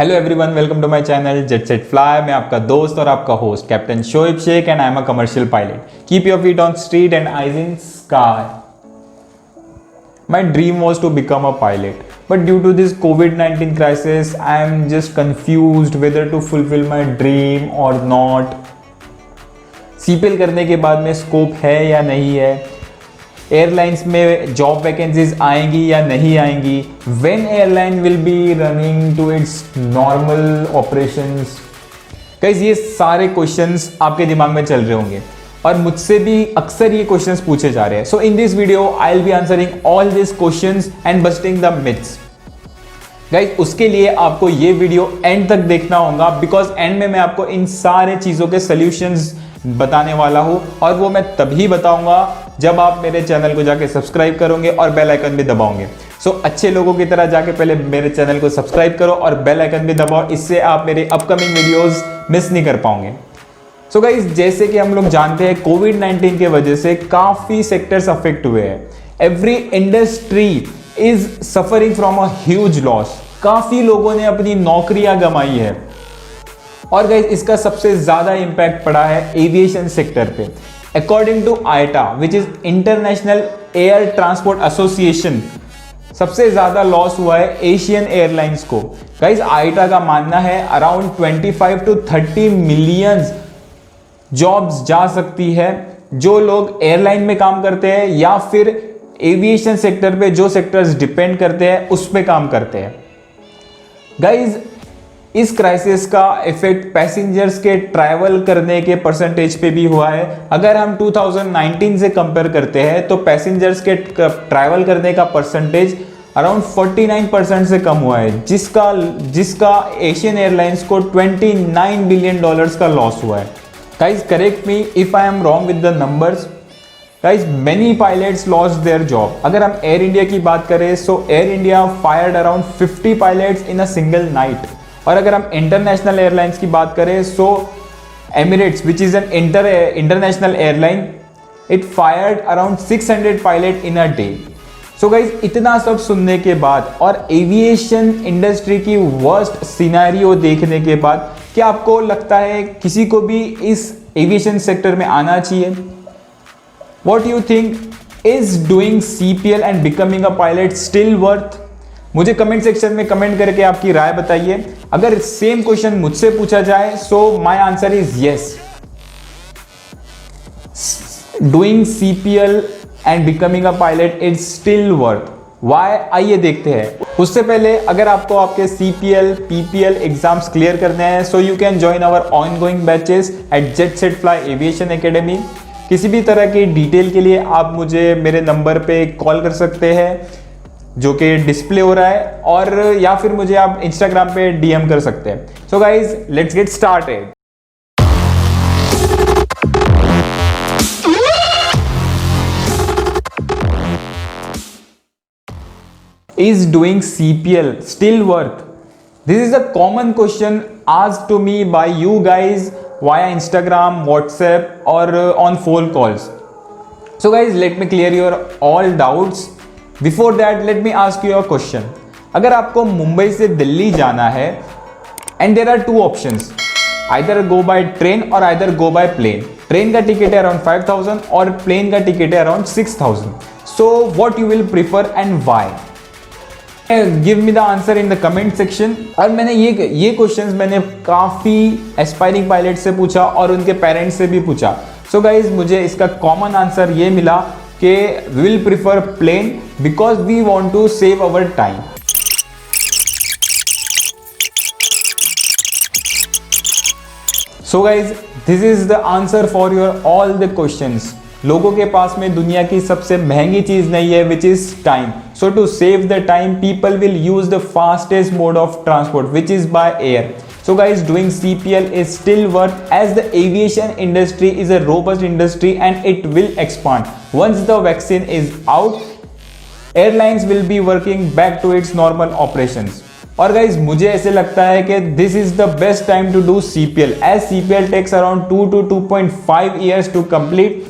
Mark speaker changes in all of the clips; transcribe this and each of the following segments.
Speaker 1: Hello everyone, welcome to my channel jet set fly. मैं आपका दोस्त और आपका host captain Shoaib Shaikh and I am a commercial pilot. Keep your feet on street and eyes in sky. My dream was to become a pilot, but due to this COVID-19 crisis, I am just confused whether to fulfill my dream or not. CPL करने के बाद में scope है या नहीं है, airlines में job vacancies आएंगी या नहीं आएंगी, when airline will be running to its normal operations. Guys, ये सारे क्वेश्चंस आपके दिमाग में चल रहे होंगे और मुझसे भी अक्सर ये क्वेश्चंस पूछे जा रहे हैं। So in this video I will be answering all this questions and busting the myths. Guys, उसके लिए आपको ये वीडियो एंड तक देखना होगा, बिकॉज एंड में मैं आपको इन सारे चीज़ों के सॉल्यूशंस बताने वाला हूं और वो मैं तभी बताऊंगा जब आप मेरे चैनल को जाके सब्सक्राइब करोगे और बेल आइकन भी दबाओगे। सो अच्छे लोगों की तरह जाके पहले मेरे चैनल को सब्सक्राइब करो और बेल आइकन भी दबाओ, इससे आप मेरे अपकमिंग वीडियोस मिस नहीं कर पाओगे। सो गाइस, जैसे कि हम लोग जानते हैं, कोविड-19 के वजह से काफ़ी सेक्टर्स अफेक्ट हुए हैं। Every industry is suffering from a huge loss. काफ़ी लोगों ने अपनी नौकरियां गंवाई है और गाइस, इसका सबसे ज़्यादा इम्पैक्ट पड़ा है एविएशन सेक्टर पे। According to IATA, which is international air transport association, सबसे ज़्यादा लॉस हुआ है एशियन एयरलाइंस को। गाइस, आईटा का मानना है अराउंड 25 to 30 मिलियन जॉब्स जा सकती है, जो लोग एयरलाइन में काम करते हैं या फिर एविएशन सेक्टर पे जो सेक्टर्स डिपेंड करते हैं उस पे काम करते हैं। गाइस, इस क्राइसिस का इफेक्ट पैसेंजर्स के ट्रैवल करने के परसेंटेज पे भी हुआ है। अगर हम 2019 से कंपेयर करते हैं तो पैसेंजर्स के ट्रैवल करने का परसेंटेज अराउंड 49% से कम हुआ है, जिसका एशियन एयरलाइंस को $29 बिलियन का लॉस हुआ है। Guys, correct me if I am wrong with the numbers. Guys, many pilots lost their job. अगर हम एयर इंडिया की बात करें, so Air India fired around 50 pilots in a single night. और अगर हम इंटरनेशनल एयरलाइंस की बात करें, so Emirates, which is an international airline, it fired around 600 pilot in a day. So guys, इतना सब सुनने के बाद और एविएशन इंडस्ट्री की वर्स्ट सिनेरियो देखने के बाद, क्या आपको लगता है किसी को भी इस एविएशन सेक्टर में आना चाहिए? What do you think? Is doing CPL and becoming a pilot still worth? मुझे कमेंट सेक्शन में कमेंट करके आपकी राय बताइए। अगर सेम क्वेश्चन मुझसे पूछा जाए, so my answer is yes. Doing CPL and becoming a pilot is still worth. Why? आइए देखते हैं। उससे पहले अगर आपको आपके CPL, PPL एग्जाम्स क्लियर करने हैं, so you can join our ongoing batches at jet set fly aviation academy. किसी भी तरह की डिटेल के लिए आप मुझे मेरे नंबर पे कॉल कर सकते हैं, जो कि डिस्प्ले हो रहा है, और या फिर मुझे आप इंस्टाग्राम पे DM कर सकते हैं। So guys, let's get started. Is doing CPL still worth? This is a common question asked to me by you guys via Instagram, WhatsApp or on phone calls. So guys, let me clear your all doubts. Before that, let me ask you a question. अगर आपको मुंबई से दिल्ली जाना है and there are two options, either go by train or either go by plane. Train का ticket है around 5,000 और plane का ticket है around 6,000. So what you will prefer and why? Give me the answer in the comment section. और मैंने ये questions मैंने काफ़ी एस्पायरिंग पायलट से पूछा और उनके पेरेंट्स से भी पूछा। सो गाइज, मुझे इसका कॉमन आंसर ये मिला कि we will prefer plane because we want to save our time. So guys, this is the answer for your all the questions. लोगों के पास में दुनिया की सबसे महंगी चीज नहीं है, which is time. So to save the time, people will use the fastest mode of transport, which is by air. So guys, doing CPL is still worth as the aviation industry is a robust industry and it will expand. Once the vaccine is out, airlines will be working back to its normal operations. और guys, मुझे ऐसे लगता है कि this is the best time to do CPL as CPL takes around 2 to 2.5 years to complete.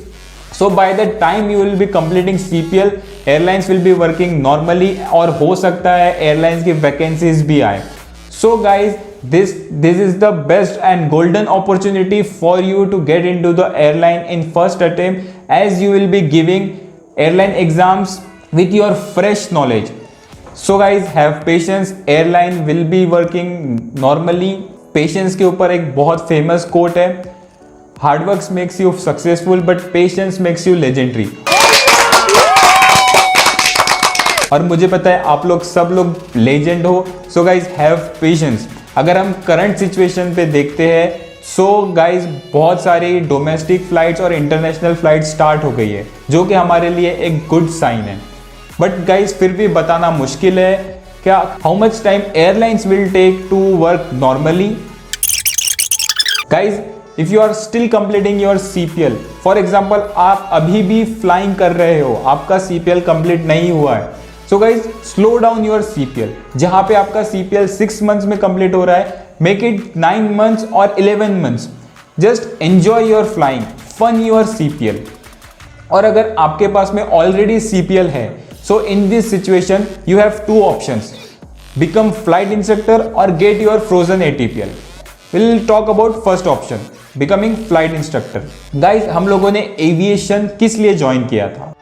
Speaker 1: So by the time you will be completing CPL, airlines will be working normally और हो सकता है airlines की vacancies भी आए. So guys, this is the best and golden opportunity for you to get into the airline in first attempt, as you will be giving airline exams with your fresh knowledge. So guys, have patience. Airline will be working normally. Patience के ऊपर एक बहुत famous quote है, hard work makes you successful but patience makes you legendary. और मुझे पता है आप लोग सब लोग लेजेंड हो। So guys have patience. अगर हम करंट सिचुएशन पे देखते हैं, सो गाइज बहुत सारी डोमेस्टिक फ्लाइट्स और इंटरनेशनल फ्लाइट स्टार्ट हो गई है, जो कि हमारे लिए एक गुड साइन है। बट गाइज फिर भी बताना मुश्किल है क्या how much time airlines will take to work normally. Guys if you are still completing your CPL, for example आप अभी भी फ्लाइंग कर रहे हो, आपका CPL कंप्लीट नहीं हुआ है, so guys slow down your CPL। जहां पे आपका CPL 6 मंथ्स में कंप्लीट हो रहा है, मेक इट 9 मंथ्स और 11 months. Just enjoy your flying, fun your CPL। और अगर आपके पास में ऑलरेडी CPL है, so in this situation you have 2 options, become flight instructor और get your frozen ATPL। Will talk about first option, becoming flight instructor. Guys हम लोगों ने एविएशन किस लिए ज्वाइन किया था?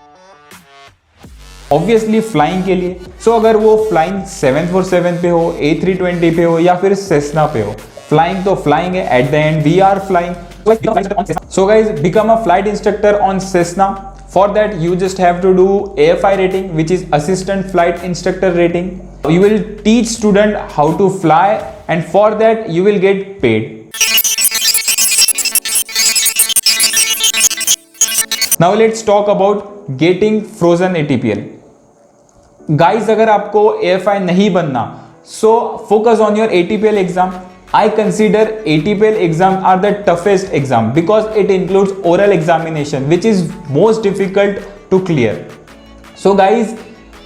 Speaker 1: ऑब्वियसली फ्लाइंग के लिए। सो अगर वो फ्लाइंग 747 पे हो, A320 पे हो या फिर सेस्ना पे हो, फ्लाइंग तो फ्लाइंग है, at the end we are flying. So guys, become a flight instructor on Cessna. For that you just have to do AFI rating, which is Assistant Flight Instructor rating. You will teach student how to fly, and for that you will get paid. Now let's talk about getting frozen ATPL. Guys, अगर आपको AFI नहीं बनना, so focus on your ATPL exam. I consider ATPL exams are the toughest exam because it includes oral examination, which is most difficult to clear. So guys,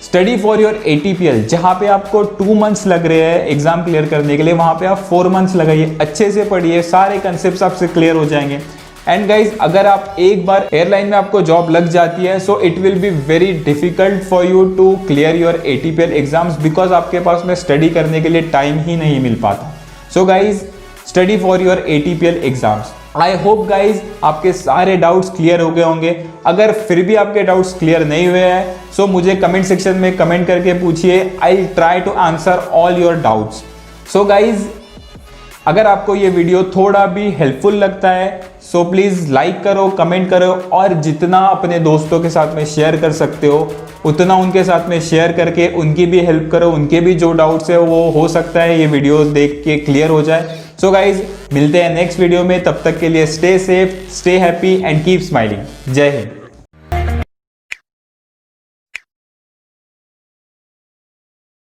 Speaker 1: study for your ATPL. जहाँ पे आपको 2 months लग रहे हैं exam clear करने के लिए, वहाँ पे आप 4 months लगाइए, अच्छे से पढ़िए, सारे कंसेप्ट आपसे क्लियर हो जाएंगे। एंड गाइज अगर आप एक बार एयरलाइन में आपको जॉब लग जाती है, so it will be very difficult for you to clear your ATPL exams, because आपके पास में स्टडी करने के लिए टाइम ही नहीं मिल पाता। So guys study for your ATPL exams. I hope guys आपके सारे डाउट्स क्लियर हो गए होंगे। अगर फिर भी आपके डाउट्स क्लियर नहीं हुए हैं, सो मुझे कमेंट सेक्शन में कमेंट करके पूछिए, I try to answer all your doubts. So guys अगर आपको ये वीडियो थोड़ा भी हेल्पफुल लगता है, सो प्लीज़ लाइक करो, कमेंट करो, और जितना अपने दोस्तों के साथ में शेयर कर सकते हो उतना उनके साथ में शेयर करके उनकी भी हेल्प करो। उनके भी जो डाउट्स है वो हो सकता है ये वीडियो देख के क्लियर हो जाए। सो गाइज मिलते हैं नेक्स्ट वीडियो में, तब तक के लिए stay safe, stay happy and keep smiling. जय हिंद।